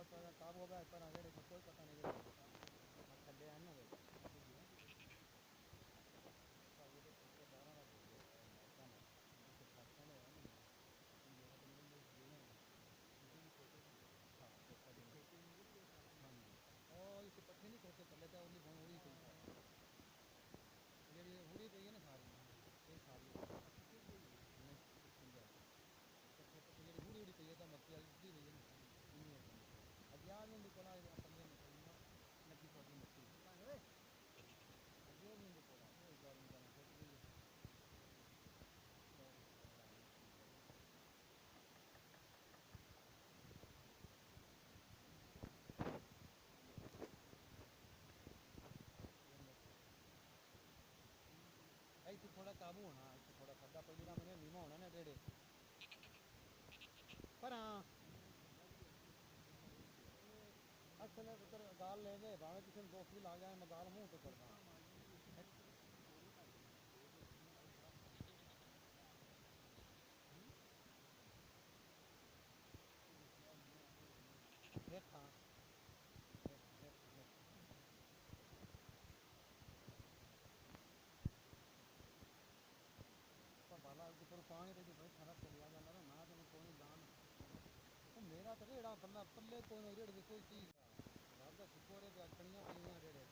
काबू हो गया पर आगे कोई पता नहीं थले आए ना और इस पट्ठे नहीं खोते थले तो उन्हें बहुत उड़ी पई जी उड़ी पई है ना सारी ये सारी पट्ठे पट्ठे जी उड़ी उड़ी पई है तो मक्की वाली उड़ी पई है ना अगे आ भी कोला पल्ले लगी थोड़ी मक्की अगे भी कोला गर्मी का सोच गई ਇੱਥੇ ਥੋੜਾ ਕਾਬੂ ਹੋਣਾ ਇੱਥੇ ਥੋੜਾ ਖੱਡਾ ਪਹਿਲੀ ਦਾ ਮੈਨੇ ਨੀਮਾ ਹੋਣਾ ਨਾ ਡੇੜੇ ਪਰ ਹਾਂ ਅਸਲ ਪੁੱਤਰ ਗਾਲ ਲੈਂਦੇ ਭਾਵੇਂ ਕਿਸੇ ਨੂੰ ਦੋਸਤ ਵੀ ਲਾ ਜਾਏ ਮੈਂ ਗਾਲ ਮੂੰਹ ਤੇ ਕਰਦਾ ਦੇਖਾਂ ਪਰ ਬਾਲਾ ਉੱਪਰ ਪਾਣੀ ਤੇ ਬਈ ਖੜਾ ਚਲਿਆ ਜਾਂਦਾ ਨਾ ਨਾ ਤੈਨੂੰ ਕੋਈ ਨਹੀਂ ਜਾਣ ਉਹ ਮੇਰਾ ਤਾਂ ਰੇੜਾ ਬੰਦਾ ਪੱਲੇ ਕੋਈ ਰੇੜ ਦੀ ਕੋਈ ਚੀਜ਼ ਰੱਬ ਦਾ ਸ਼ੁਕਰ ਹੈ ਤੇ ਅਖਣੀਆਂ ਪਈਆਂ ਰੇੜੇ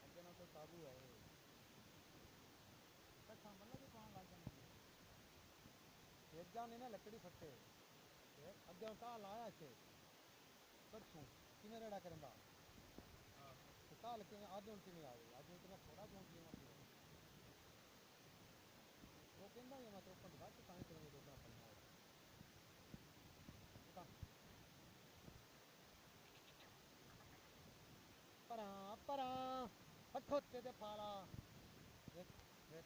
ਅੱਗੇ ਨਾਲ ਕੋਈ ਕਾਬੂ ਹੈ ਕੱਠਾਂ ਬੰਦਾ ਵੀ ਪਾਉਣ ਲੱਗ ਜਾਂਦੇ ਭੇਜਾਂ ਨਹੀਂ ਨਾ ਲੱਕੜੀ ਫੱਟੇ ਅੱਗੇ ਕਾਹ ਲਾਇਆ ਇੱਥੇ ਪਰਸੋਂ ਕਿਵੇਂ ਰੇੜਾ ਕਰਦਾ ਤੇ ਕਾਲ ਕਿਵੇਂ ਅੱਜ ਹੁਣ ਕਿਵੇਂ ਆ ਗਈ ਅੱਜ ਇਤਨਾ ਥੋੜਾ ਕਿਉਂ ਕੀ ਮਰ ਉਹ ਕਹਿੰਦਾ ਵੀ ਮੈਂ ਤੇ ਉੱਪਰ ਘੱਟ ਤਾਂ ਹੀ ਕਰੂੰਗਾ ਦੋਸਤਾਂ ਪਈਆਂ ਪਰਾਂ ਪਰਾਂ ਹੱਥੋਤੇ ਤੇ ਫਾਲਾ ਵੇਖ ਵੇਖ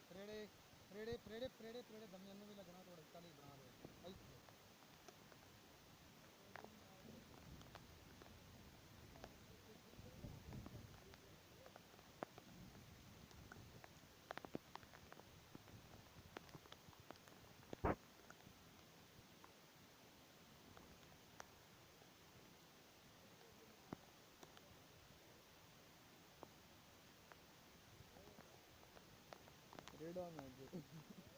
ਪ੍ਰੇੜੇ ਪ੍ਰੇੜੇ ਪ੍ਰੇੜੇ ਪ੍ਰੇੜੇ ਪ੍ਰੇੜੇ ਦਮੀਆਂ ਨੂੰ ਵੀ ਲੱਗਣਾ ਥੋੜਾ ਚਾਲੀ ਬਣਾ ਦੇ रेड़ा में